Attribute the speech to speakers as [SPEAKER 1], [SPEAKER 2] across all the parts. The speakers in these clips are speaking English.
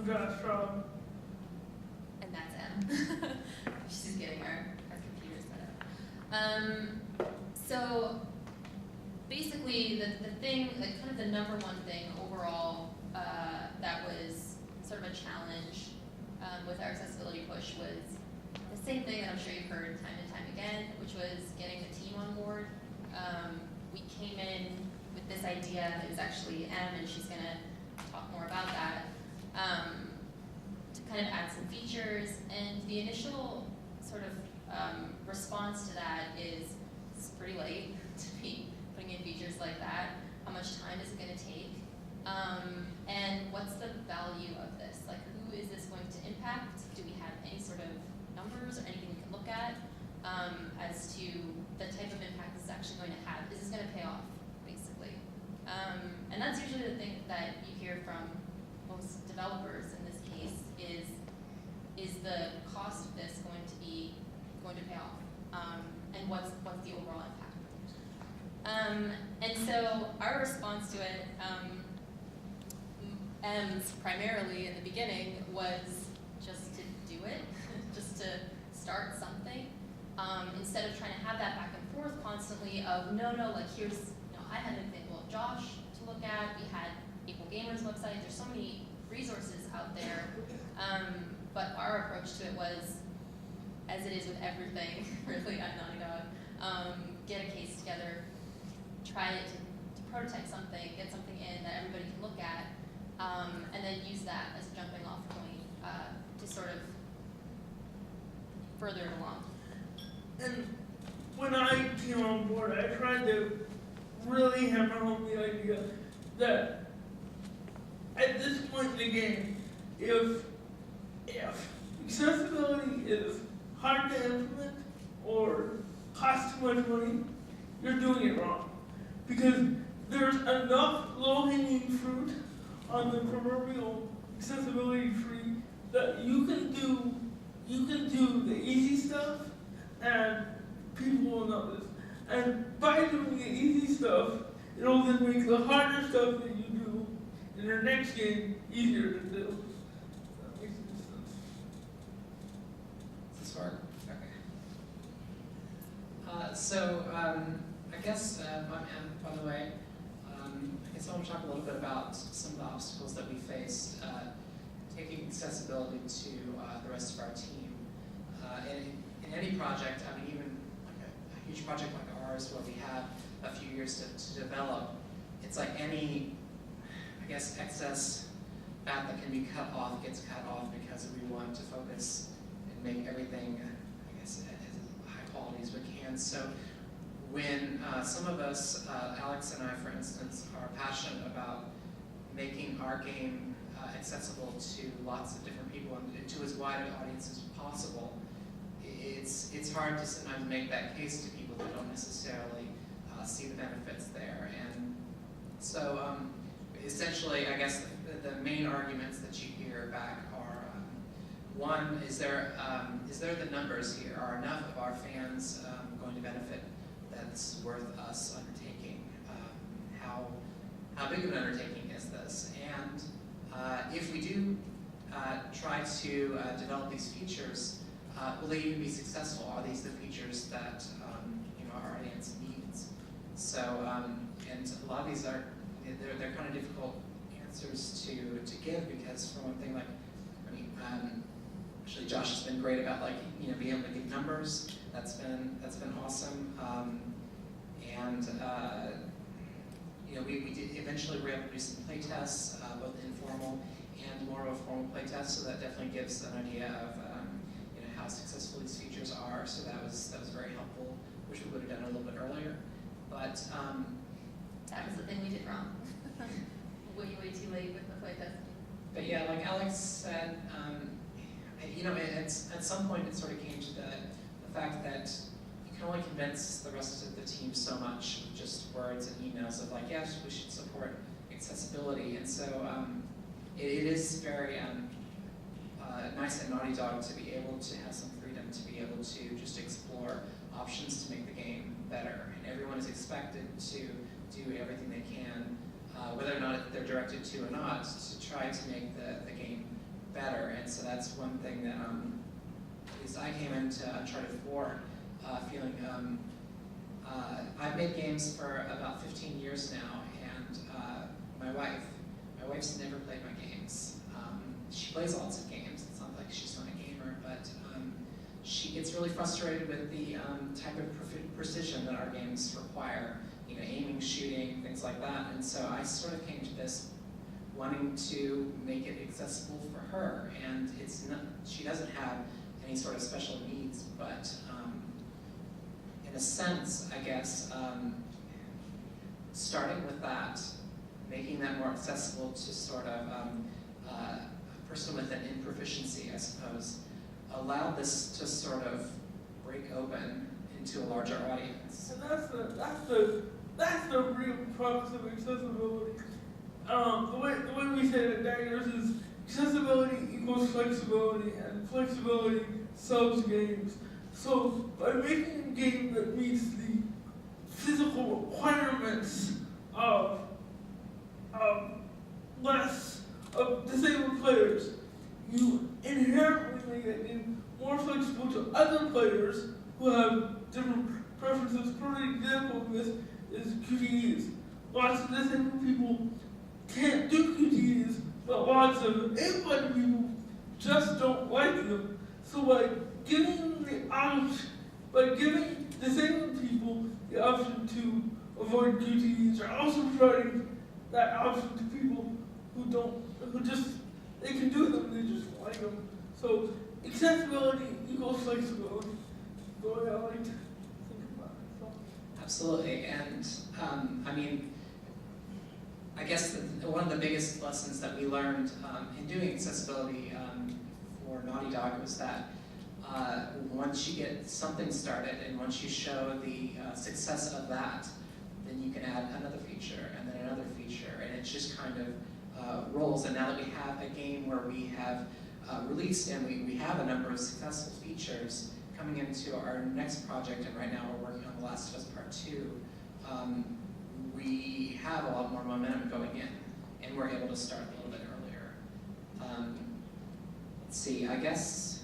[SPEAKER 1] Josh Robb.
[SPEAKER 2] And that's Em. She's just getting our computer set up. So basically the thing, like kind of the number one thing overall that was sort of a challenge with our accessibility push was the same thing that I'm sure you've heard time and time again, which was getting the team on board. We came in with this idea, it was actually Em, and she's going to talk more about that, to kind of add some features. And the initial sort of response to that is, it's pretty late to be putting in features like that. How much time is it going to take? And what's the value of this? Like, who is this going to impact? Do we have any sort of numbers or anything we can look at as to the type of impact this is actually going to have? Is this going to pay off, basically? And that's usually the thing that you hear from most developers in this case is the cost of this going to pay off? And what's the overall impact? And so our response to it, Em's primarily in the beginning, was just to do it, just to start something, instead of trying to have that back and forth constantly of, no, like here's, I had an example of Josh to look at, we had April Gamers website, there's so many resources out there, but our approach to it was, as it is with everything, really at Naughty Dog, get a case together, try it to prototype something, get something in that everybody can look at, and then use that as a jumping off point to sort of further it along.
[SPEAKER 1] And when I came on board, I tried to really hammer home the idea that at this point in the game, if accessibility is hard to implement or costs too much money, you're doing it wrong. Because there's enough low-hanging fruit on the proverbial accessibility tree that you can do the easy stuff and people will notice. And by doing the easy stuff, it'll then make the harder stuff that you do in your next game easier to do. That makes any sense.
[SPEAKER 3] Does this work? Okay. I guess I'm Em, by the way. I guess I want to talk a little bit about some of the obstacles that we faced taking accessibility to the rest of our team. In any project, I mean, even like a huge project like ours where we have a few years to develop, it's like any, I guess, excess fat that can be cut off gets cut off because we want to focus and make everything, I guess, as high quality as we can. So when some of us, Alex and I, for instance, are passionate about making our game accessible to lots of different people and to as wide an audience as possible, it's hard to sometimes make that case to people who don't necessarily see the benefits there. And so essentially, I guess the main arguments that you hear back are, one, is there the numbers here? Are enough of our fans going to benefit that's worth us undertaking? How big of an undertaking is this? And if we do try to develop these features, will they even be successful? Are these the features that our audience needs? So, and a lot of these are they're kind of difficult answers to give, because for one thing, like, I mean, actually Josh has been great about being able to give numbers. That's been awesome. We did eventually we're able to do some play tests, both informal and more of a formal play test. So that definitely gives an idea of how successful these features are. So that was very helpful, which we would have done a little bit earlier. But
[SPEAKER 2] that was the thing we did wrong. way too late with the play test.
[SPEAKER 3] But yeah, like Alex said, at some point it sort of came to the fact that you can only convince the rest of the team so much with just words and emails of like, yes, we should support accessibility. And so it is very nice at Naughty Dog to be able to have some freedom to be able to just explore options to make the game better. And everyone is expected to do everything they can, whether or not they're directed to or not, to try to make the game better. And so that's one thing that at least I came into Uncharted 4 feeling. I've made games for about 15 years now, and my wife's never played my games. She plays lots of games. It's not like she's not a gamer, but she gets really frustrated with the type of precision that our games require. You know, aiming, shooting, things like that. And so I sort of came to this wanting to make it accessible for her. And it's not, she doesn't have any sort of special needs, but in a sense, I guess, starting with that, making that more accessible to sort of a person with an improficiency, I suppose, allowed this to sort of break open into a larger audience.
[SPEAKER 1] And that's the real crux of accessibility. The way we say it at Daggers is accessibility equals flexibility, and flexibility sells games. So by making a game that meets the physical requirements of less of disabled players, you inherently make that game more flexible to other players who have different preferences. For example, this is QTEs. Lots of disabled people can't do QTEs, but lots of able-bodied people just don't like them. So by giving disabled people the option to avoid QTEs, are also providing that option to people they can do them, they just don't like them. So accessibility equals flexibility. The way I like to think about it. So.
[SPEAKER 3] Absolutely, and I mean, I guess one of the biggest lessons that we learned in doing accessibility for Naughty Dog was that once you get something started and once you show the success of that, then you can add another feature and then another feature, and it just kind of rolls. And now that we have a game where we have released and we have a number of successful features coming into our next project, and right now we're working on The Last of Us Part 2, we have a lot more momentum going in, and we're able to start a little bit earlier. Let's see, I guess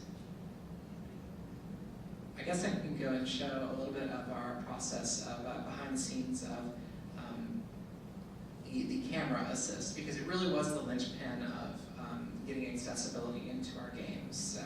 [SPEAKER 3] I can go and show a little bit of our process of behind the scenes of the camera assist, because it really was the linchpin of getting accessibility into our games. So.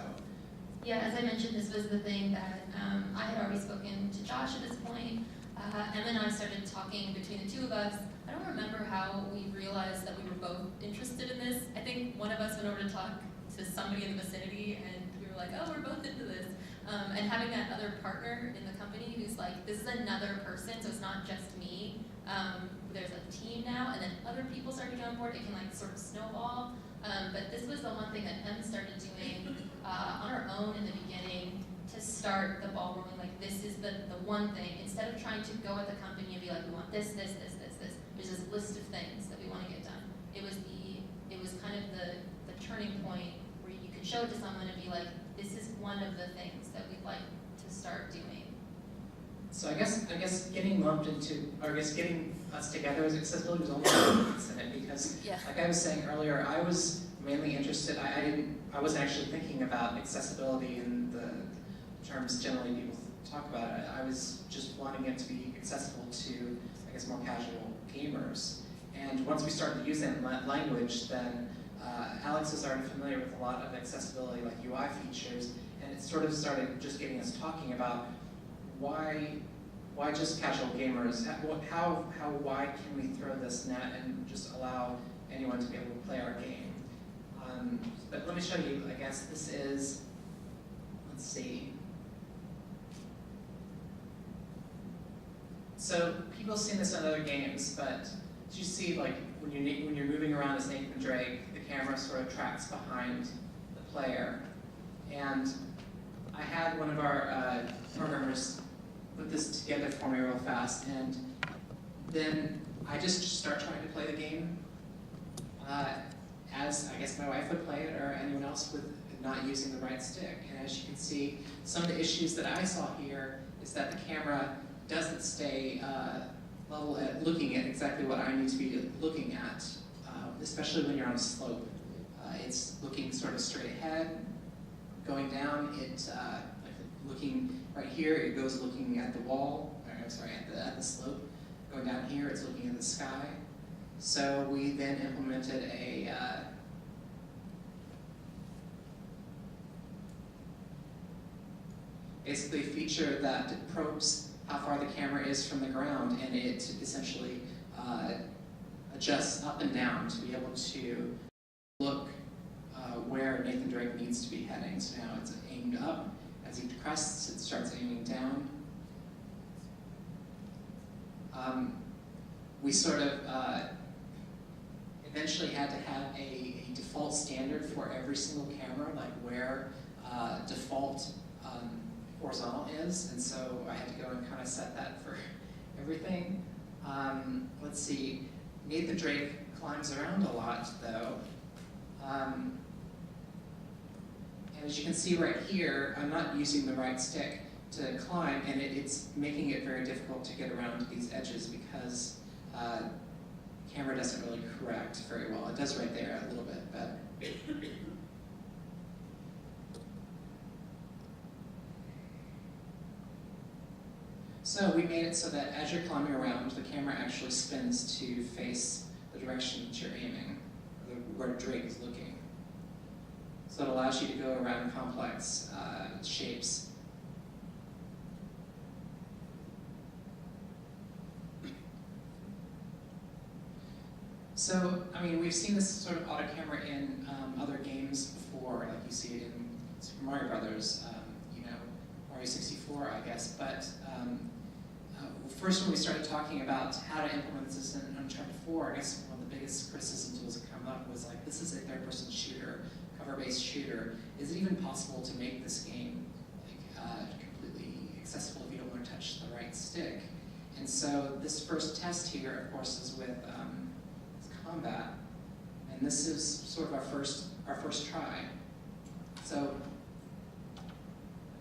[SPEAKER 2] Yeah, as I mentioned, this was the thing that I had already spoken to Josh at this point. Emma and I started talking between the two of us. I don't remember how we realized that we were both interested in this. I think one of us went over to talk to somebody in the vicinity, and we were like, oh, we're both into this. And having that other partner in the company who's like, this is another person, so it's not just me. There's a team now, and then other people start to get on board. It can like sort of snowball. But this was the one thing that Em started doing on her own in the beginning to start the ball rolling. Like, this is the one thing. Instead of trying to go at the company and be like, we want this. There's this list of things that we want to get done. It was kind of the turning point where you could show it to someone and be like, this is one of the things that we'd like to start doing.
[SPEAKER 3] So I guess getting lumped into, or I guess getting us together as accessibility was almost an accident, because like I was saying earlier, I was mainly interested, I wasn't actually thinking about accessibility in the terms generally people talk about it. I was just wanting it to be accessible to, I guess, more casual gamers. And once we started to use that language, then Alex was already familiar with a lot of accessibility, like UI features, and it sort of started just getting us talking about why just casual gamers? How wide can we throw this net and just allow anyone to be able to play our game? But let me show you, I guess this is, let's see. So people have seen this in other games, but as you see, like when you're moving around as Nathan Drake, the camera sort of tracks behind the player. And I had one of our programmers put this together for me real fast, and then I just start trying to play the game as I guess my wife would play it, or anyone else with not using the right stick. And as you can see, some of the issues that I saw here is that the camera doesn't stay level at looking at exactly what I need to be looking at, especially when you're on a slope. It's looking sort of straight ahead. Going down, looking right here, it goes looking at the wall, or I'm sorry, at the slope. Going down here, it's looking at the sky. So we then implemented a basically a feature that probes how far the camera is from the ground, and it essentially adjusts up and down to be able to look where Nathan Drake needs to be heading. So now it's aimed up. As he crests, it starts aiming down. We sort of eventually had to have a default standard for every single camera, like where default horizontal is, and so I had to go and kind of set that for everything. Let's see, Nathan Drake climbs around a lot though. And as you can see right here, I'm not using the right stick to climb, and it's making it very difficult to get around these edges because the camera doesn't really correct very well. It does right there a little bit, but so we made it so that as you're climbing around, the camera actually spins to face the direction that you're aiming, or where Drake is looking. So it allows you to go around complex shapes. So, I mean, we've seen this sort of auto camera in other games before, like you see it in Super Mario Brothers, Mario 64, I guess. But first, when we started talking about how to implement this in Uncharted 4, I guess one of the biggest criticism tools that come up was like, this is a third-person shooter, cover-based shooter. Is it even possible to make this game completely accessible if you don't want to touch the right stick? And so this first test here, of course, is with combat, and this is sort of our first try. So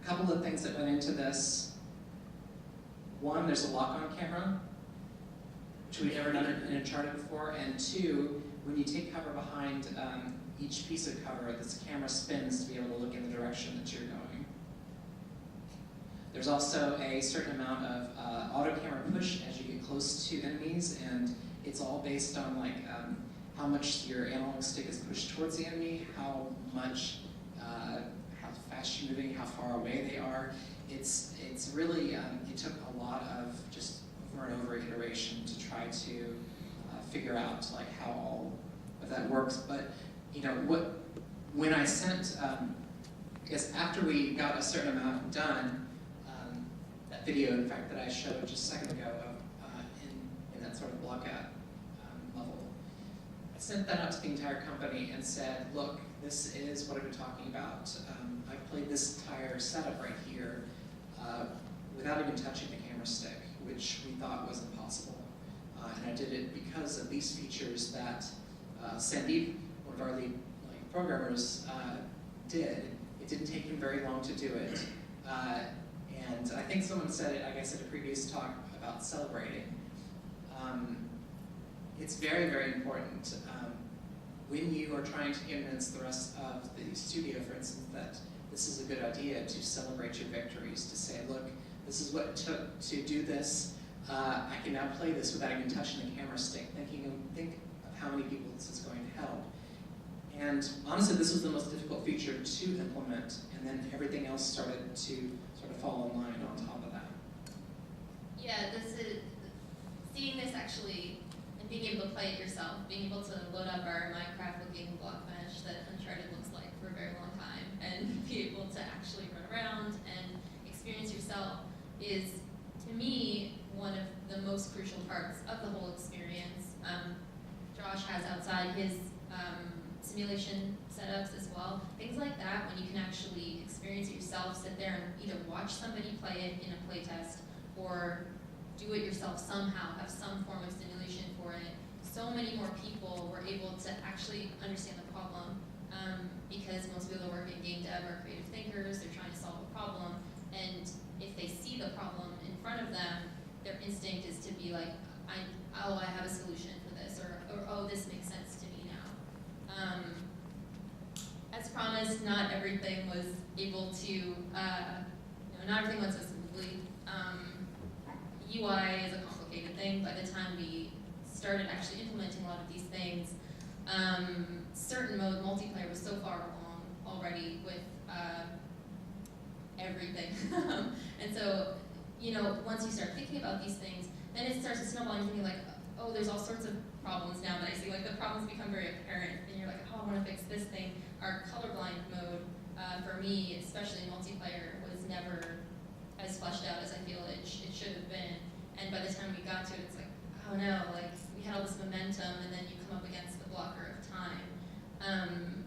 [SPEAKER 3] a couple of things that went into this. One, there's a lock-on camera, which we've never done in Uncharted before, and two, when you take cover behind each piece of cover, this camera spins to be able to look in the direction that you're going. There's also a certain amount of auto camera push as you get close to enemies, and it's all based on like how much your analog stick is pushed towards the enemy, how fast you're moving, how far away they are. It's really, it took a lot of just over and over iteration to try to figure out like how all of that works. But you know, when I sent, I guess after we got a certain amount done, that video, in fact, that I showed just a second ago in that sort of blockout level, I sent that out to the entire company and said, look, this is what I've been talking about. I've played this entire setup right here without even touching the camera stick, which we thought was impossible. And I did it because of these features that Sandeep, one of our lead programmers, did. It didn't take him very long to do it. And I think someone said it, I guess, at a previous talk about celebrating. It's very, very important when you are trying to convince the rest of the studio, for instance, that this is a good idea to celebrate your victories, to say, look, this is what it took to do this. I can now play this without even touching the camera stick, think of how many people this is going to help. And honestly, this was the most difficult feature to implement, and then everything else started to sort of fall in line on top of that.
[SPEAKER 2] Yeah, seeing this actually, and being able to play it yourself, being able to load up our Minecraft-looking block mesh that Uncharted looks like for a very long time, and be able to actually run around and experience yourself is, to me, one of the most crucial parts of the whole experience. Josh has outside his simulation setups as well. Things like that, when you can actually experience it yourself, sit there and either watch somebody play it in a playtest or do it yourself somehow, have some form of simulation for it. So many more people were able to actually understand the problem because most people that work in game dev are creative thinkers, they're trying to solve a problem, and if they see the problem in front of them, their instinct is to be like, I have a solution for this, or oh, this makes sense to me now. as promised, not everything was able to, not everything went so smoothly. UI is a complicated thing. By the time we started actually implementing a lot of these things, certain mode multiplayer was so far along already with everything. And so, once you start thinking about these things, then it starts to snowball and you're like, oh, there's all sorts of problems now that I see. Like the problems become very apparent and you're like, oh, I want to fix this thing. Our colorblind mode, for me, especially in multiplayer, was never as fleshed out as I feel it should have been. And by the time we got to it, it's like, oh no, like we had all this momentum and then you come up against the blocker of time.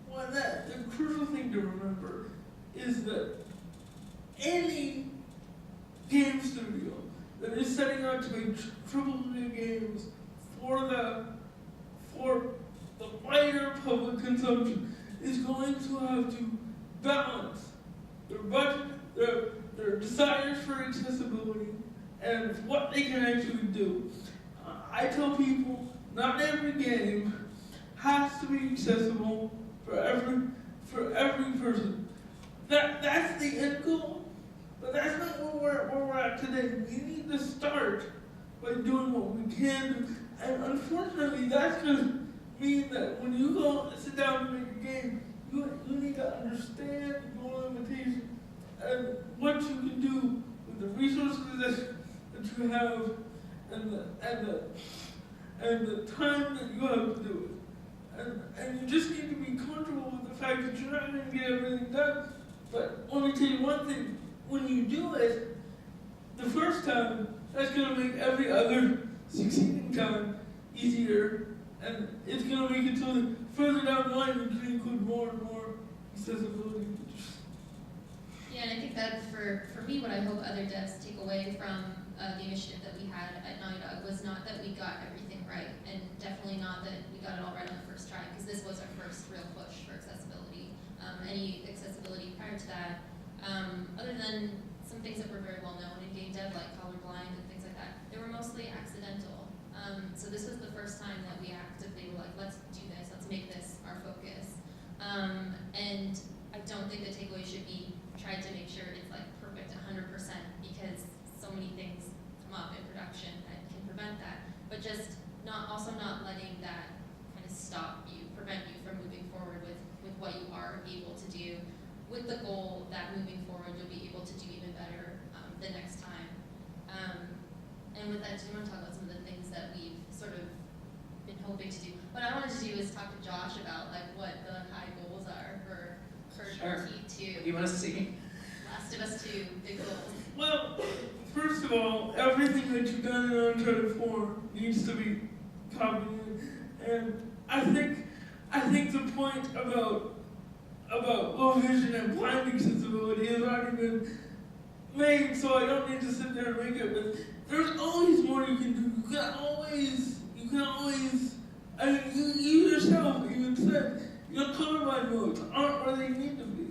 [SPEAKER 1] Well, the crucial thing to remember is that any game studio that is setting out to make AAA games for the wider public consumption is going to have to balance their budget, their desires for accessibility, and what they can actually do. I tell people, not every game has to be accessible for every person. That's the end goal, but that's not where we're at today. We need to start by doing what we can do, and unfortunately, that's going to mean that when you go sit down to make a game, you need to understand your limitations and what you can do with the resources that you have and the time that you have to do it. And you just need to be comfortable with the fact that you're not going to get everything done. But let me tell you one thing, when you do it the first time, that's going to make every other succeeding time easier, and it's going to make it so that further down the line you can include more and more accessibility features.
[SPEAKER 2] Yeah, and I think that for me, what I hope other devs take away from the initiative that we had at Naughty Dog was not that we got everything right, and definitely not that we got it all right on the first try, because this was our first real push for accessibility. Any accessibility prior to that, other than some things that were very well known in game dev, like colorblind and things like that, they were mostly accidental. So this was the first time that we actively were like, let's do this, let's make this our focus. And I don't think the takeaway should be tried to make sure it's like perfect 100%, because so many things come up in production that can prevent that. But just also not letting that kind of prevent you from moving forward with what you are able to do, with the goal that moving forward you'll be able to do even better the next time. And with that, do you want to talk about some of the things that we've sort of been hoping to do? What I wanted to do is talk to Josh about like what the high goals are for
[SPEAKER 3] Sure.
[SPEAKER 2] T2.
[SPEAKER 3] What do you want to see?
[SPEAKER 2] Last of Us 2, big goals.
[SPEAKER 1] Well, first of all, everything that you've done in Uncharted 4 needs to be copied in. And I think the point about low vision and blind accessibility has already been made, so I don't need to sit there and make it. But there's always more you can do. You can always. I mean, you yourself even said your colorblind modes aren't where they need to be.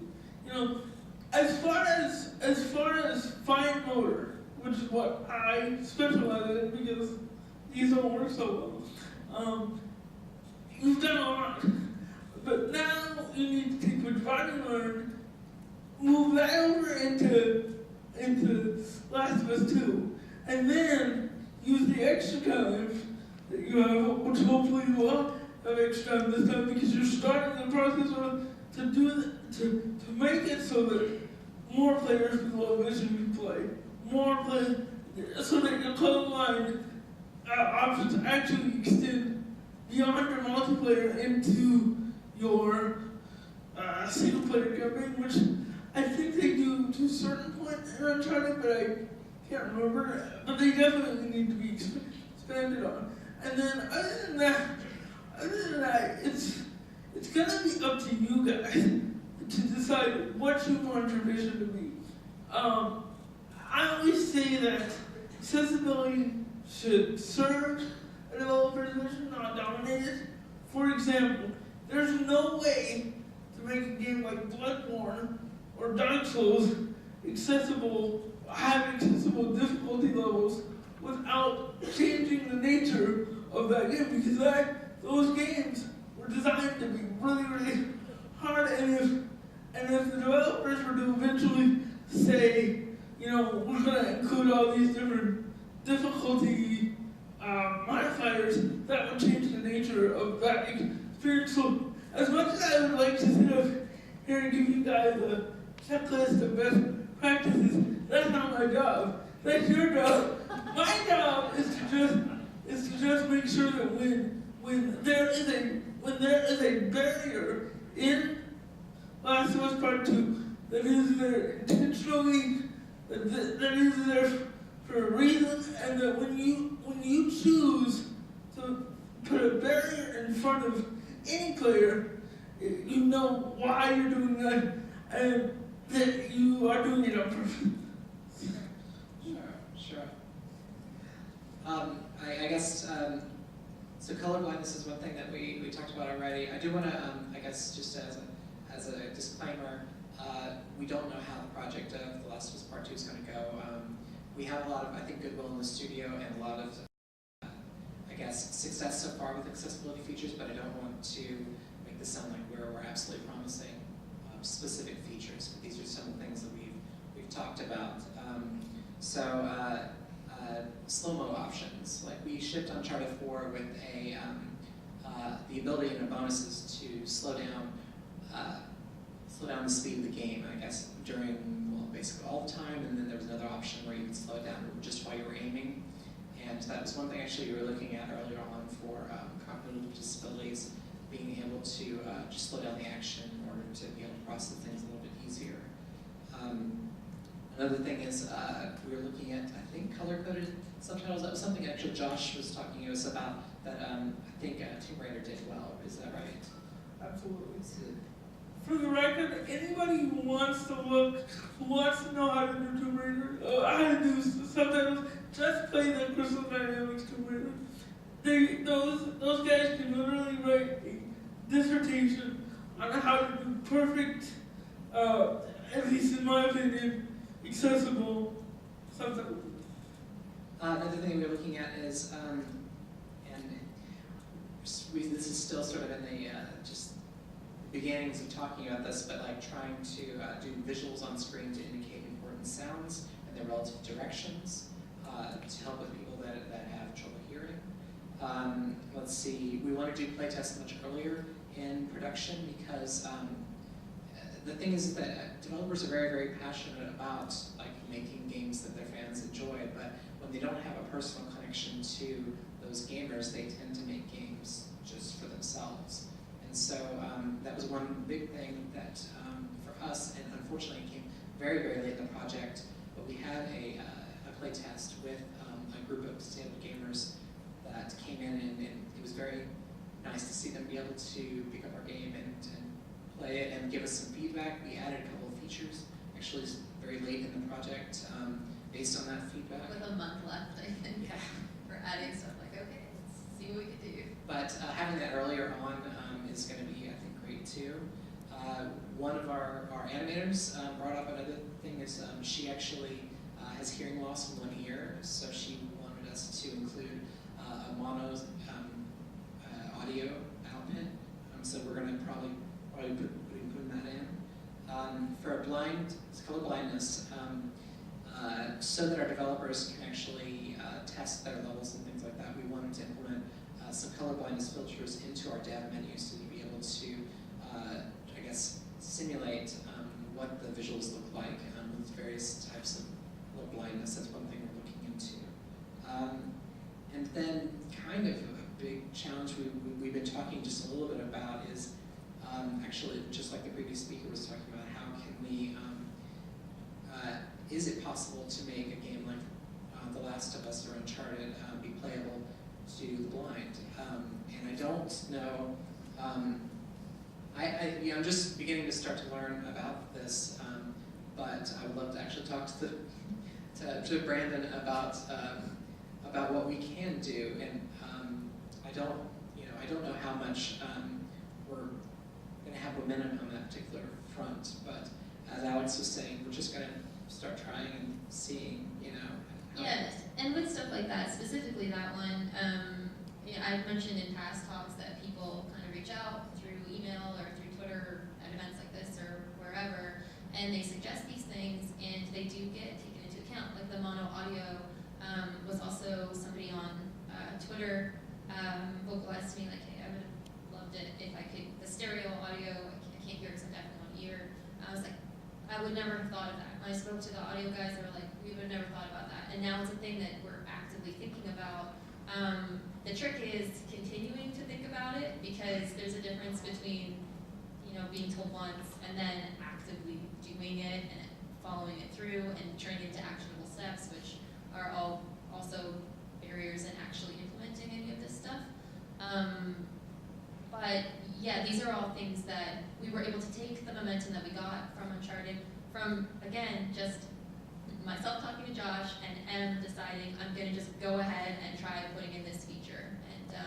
[SPEAKER 1] As far as fine motor, which is what I specialize in because these don't work so well, you've done a lot. But now you need to take what you've already learned, move that over into Last of Us 2, and then use the extra time that you have, which hopefully you will have extra time this time, because you're starting the process to make it so that more players with low vision can play, so that your colorblind options actually extend beyond your multiplayer into your single player campaign, which I think they do to a certain point in Uncharted, but I can't remember. But they definitely need to be expanded on. And then other than that, it's gonna be up to you guys to decide what you want your vision to be. I always say that accessibility should serve a developer's vision, not dominate it. For example, there's no way to make a game like Bloodborne or Dark Souls have accessible difficulty levels without changing the nature of that game, because those games were designed to be really, really hard, and if the developers were to eventually say, you know, we're gonna include all these different difficulty modifiers, that would change the nature of that experience. So as much as I would like to sit up here and give you guys a checklist of best practices, that's not my job. That's your job. My job is to just make sure that when there is a barrier in Last of Us Part 2 that is there intentionally, that is there for a reason, and that when you choose to put a barrier in front of any player, you know why you're doing that, and that you are doing it on purpose.
[SPEAKER 3] Sure. I guess, so colorblindness is one thing that we talked about already. I do want to, I guess, just as a disclaimer, we don't know how the project of The Last of Us Part 2 is going to go. We have a lot of, I think, goodwill in the studio and a lot of, I guess, success so far with accessibility features, but I don't want to make this sound like we're absolutely promising specific features. But these are some of the things that we've talked about. Slow-mo options. Like we shipped Uncharted 4 with the ability in the bonuses to slow down the speed of the game, I guess, during, well, basically all the time, and then there was another option where you could slow it down just while you were aiming. And that was one thing actually you were looking at earlier on for cognitive disabilities, being able to just slow down the action in order to be able to process things a little bit easier. Another thing is we were looking at, I think, color-coded subtitles. That was something actually Josh was talking to us about that I think Tomb Raider did well. Is that right?
[SPEAKER 1] Absolutely. For the record, anybody who wants to know how to do Tomb Raider, how to do subtitles, just play the Crystal Dynamics Tomb Raider. Those guys can literally write a dissertation on how to do perfect, at least in my opinion, accessible subtitles.
[SPEAKER 3] Another thing we're looking at is, this is still sort of in the just beginnings of talking about this, but like trying to do visuals on screen to indicate important sounds and their relative directions to help with people that have trouble hearing. Let's see, we want to do playtests much earlier in production because the thing is that developers are very, very passionate about like making games that their fans enjoy, but when they don't have a personal connection to those gamers, they tend to make games just for themselves. And so that was one big thing that for us, and unfortunately it came very, very late in the project, but we had a play test with a group of disabled gamers that came in, and it was very nice to see them be able to pick up our game and play it and give us some feedback. We added a couple of features, actually very late in the project, based on that feedback.
[SPEAKER 2] With a month left, I think. Yeah. We're adding stuff like, okay, let's see what we can do.
[SPEAKER 3] But having that earlier on is going to be, I think, great too. One of our animators brought up another thing is she actually has hearing loss in one ear, so she wanted us to include a mono audio output. So we're going to probably put that in. For color blindness, so that our developers can actually test their levels and things like that, we wanted to implement some color blindness filters into our dev menus to be able to, I guess, simulate what the visuals look like with various types of color blindness. That's one thing we're looking into. And then kind of a big challenge we've been talking just a little bit about is actually, just like the previous speaker was talking about, how can we, is it possible to make a game like The Last of Us or Uncharted be playable to the blind? And I don't know, I'm just beginning to start to learn about this, but I would love to actually talk to Brandon about what we can do, and I don't know how much we're going to have momentum on that particular front, but as Alex was saying, we're just going to start trying and seeing, how
[SPEAKER 2] Yeah, and with stuff like that, specifically that one, I've mentioned in past talks that people kind of reach out through email or through Twitter, I don't events like this or wherever, and they suggest these things, and they do get taken into account. Like the mono audio was also somebody on Twitter vocalized to me like, hey, I would have loved it if I could, the stereo audio, I can't hear because I'm deaf in one ear. I was like, I would never have thought of that. When I spoke to the audio guys, they were like, we would have never thought about that. And now it's a thing that we're actively thinking about. The trick is continuing to think about it, because there's a difference between, you know, being told once and then actively doing it and following it through and turning into actionable steps, which are all also barriers in actually implementing any of this stuff. But yeah, these are all things that we were able to take the momentum that we got from Uncharted, from, again, just myself talking to Josh and Em deciding I'm going to just go ahead and try putting in this feature. And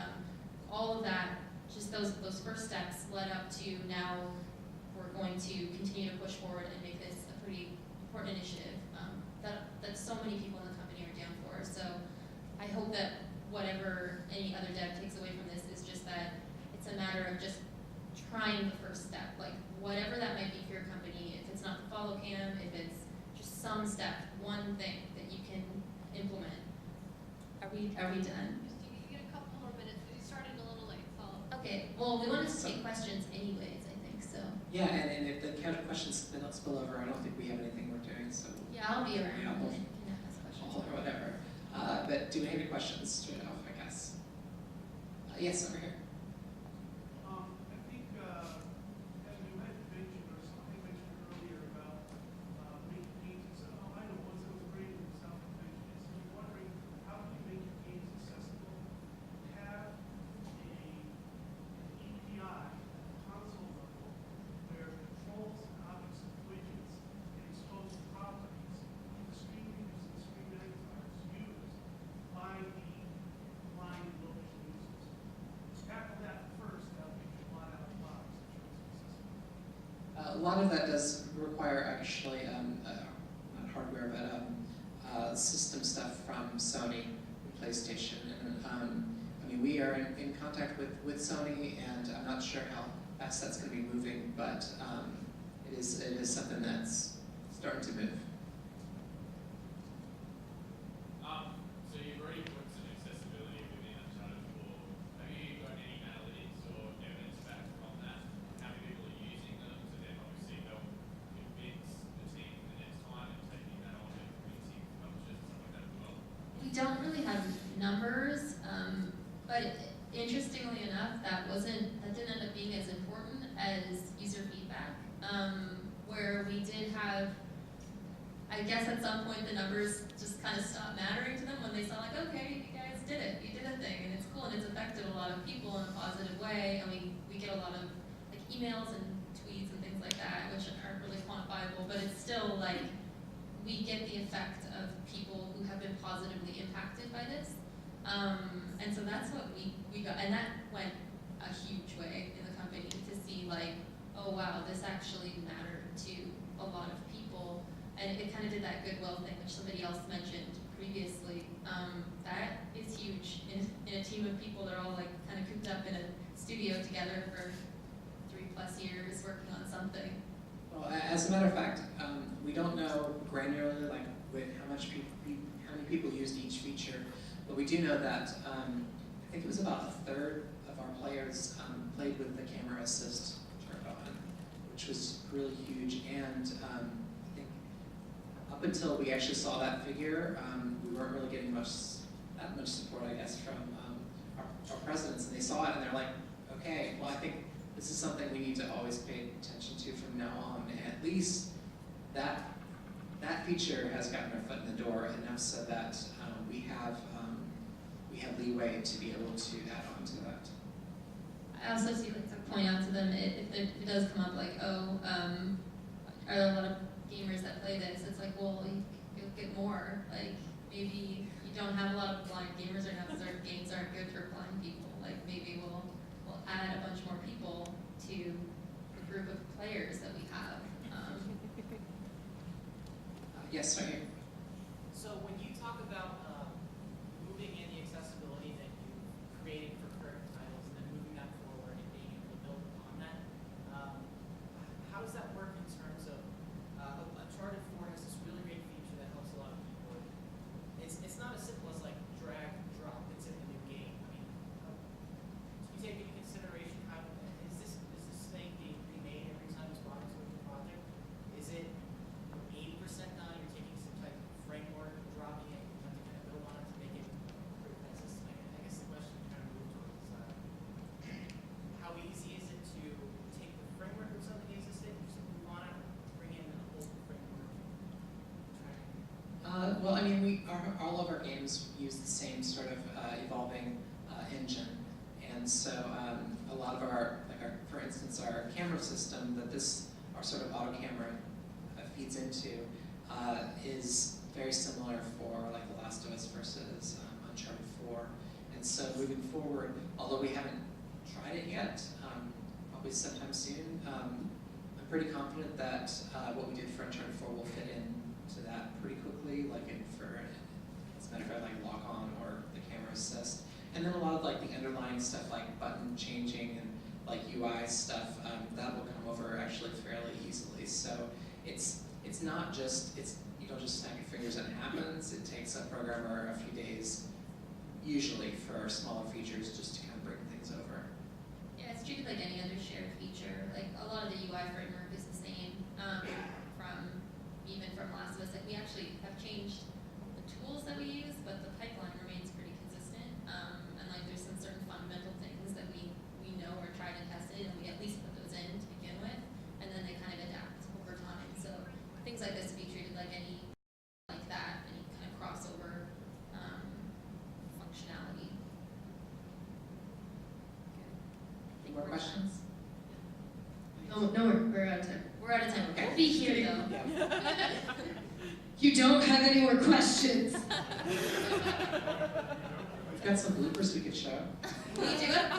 [SPEAKER 2] all of that, just those first steps led up to now we're going to continue to push forward and make this a pretty important initiative that so many people in the company are down for. So I hope that whatever any other dev takes away from this is just that it's a matter of just trying the first step, like whatever that might be for your company. If it's not the follow cam, if it's just some step, one thing that you can implement. Are we done?
[SPEAKER 4] You get a couple more minutes, but you started a little late, so.
[SPEAKER 2] Okay, well, we wanted to take questions anyways, I think, so.
[SPEAKER 3] Yeah, and if the counter questions spill over, I don't think we have anything we're doing, so.
[SPEAKER 2] Yeah, I'll be around.
[SPEAKER 3] Yeah,
[SPEAKER 2] You can ask questions.
[SPEAKER 3] Or whatever. But do we have any questions straight off, I guess? Yes, over here.
[SPEAKER 5] I think, as you had mentioned, or something mentioned earlier about making games accessible, I know once it was great in the South Convention, so I'm wondering, how do you make your games accessible? Have an API, console level, where controls and objects and widgets and exposed properties the screen readers and screen magnifiers use by the blind and low vision users. Tackle that first, that'll make you a lot out of the box in terms of accessibility.
[SPEAKER 3] A lot of that does require actually, not hardware, but system stuff from Sony and PlayStation. And I mean, we are in contact with Sony, and I'm not sure how fast that's going to be moving, but it is something that's starting to move.
[SPEAKER 6] So you've already put some accessibility within Uncharted 4. Have you got any analytics or evidence back from that? How many people are using them to then obviously help convince the team the next time and taking that on and convincing publishers and stuff like that as well?
[SPEAKER 2] We don't really have numbers, but interestingly enough, that didn't end up being as important as user feedback, where we did have, I guess at some point the numbers just kind of stopped mattering to them when they saw like, okay, you guys did it, you did a thing, and it's cool, and it's affected a lot of people in a positive way. I mean, we get a lot of like emails and tweets and things like that, which aren't really quantifiable, but it's still like, we get the effect of people who have been positively impacted by this. And so that's what we got, and that went a huge way in the company to see like, oh wow, this actually mattered to a lot of people. And it kind of did that goodwill thing, which somebody else mentioned previously. That is huge in a team of people that are all like kind of cooped up in a studio together for 3+ years working on something.
[SPEAKER 3] Well, as a matter of fact, we don't know granularly like how many people used each feature, but we do know that I think it was about a third of our players played with the camera assist turned on, which was really huge. And I think up until we actually saw that figure, we weren't really getting that much support, I guess, from our presidents. And they saw it and they're like, okay, well, I think this is something we need to always pay attention to from now on. And at least that feature has gotten our foot in the door enough so that we have leeway to be able to add on to that.
[SPEAKER 2] I also see like to point out to them if it does come up like, oh, are there a lot of gamers that play this? It's like, well, you'll get more. Like maybe you don't have a lot of blind gamers right now because our games aren't good for blind people. Like maybe we'll add a bunch more people to the group of players that we have.
[SPEAKER 3] Yes, right here.
[SPEAKER 7] So when you talk about moving in the accessibility that you created for current titles and then moving that forward and being able to build upon that,
[SPEAKER 3] games use the same sort of evolving engine. And so a lot of for instance, our camera system that our sort of auto camera feeds into is very similar for like The Last of Us versus Uncharted 4. And so moving forward, although we haven't tried it yet, probably sometime soon, I'm pretty confident that what we did for Uncharted 4 will fit into that pretty quickly, as a matter of fact, like lock on or the camera assist. And then a lot of like the underlying stuff like button changing and like UI stuff, that will come over actually fairly easily. So it's not just, you don't just snap your fingers and it happens. It takes a programmer a few days, usually for smaller features, just to kind of bring things over.
[SPEAKER 2] Yeah, it's treated like any other shared feature. Like a lot of the UI framework is the same from Last of Us. Like we actually have changed the tools that we use, but the pipeline remains pretty consistent. And like there's some certain fundamental things that we know are tried and tested, and we at least put those in to begin with, and then they kind of adapt over time. So things like this would be treated like any like that, any kind of crossover functionality.
[SPEAKER 3] Any more questions?
[SPEAKER 8] Oh, no, we're out of time.
[SPEAKER 2] We're out of time.
[SPEAKER 3] Okay.
[SPEAKER 2] We'll be here though.
[SPEAKER 3] Yeah.
[SPEAKER 8] You don't have any more questions.
[SPEAKER 3] We've got some bloopers we could show.
[SPEAKER 2] Can we do it?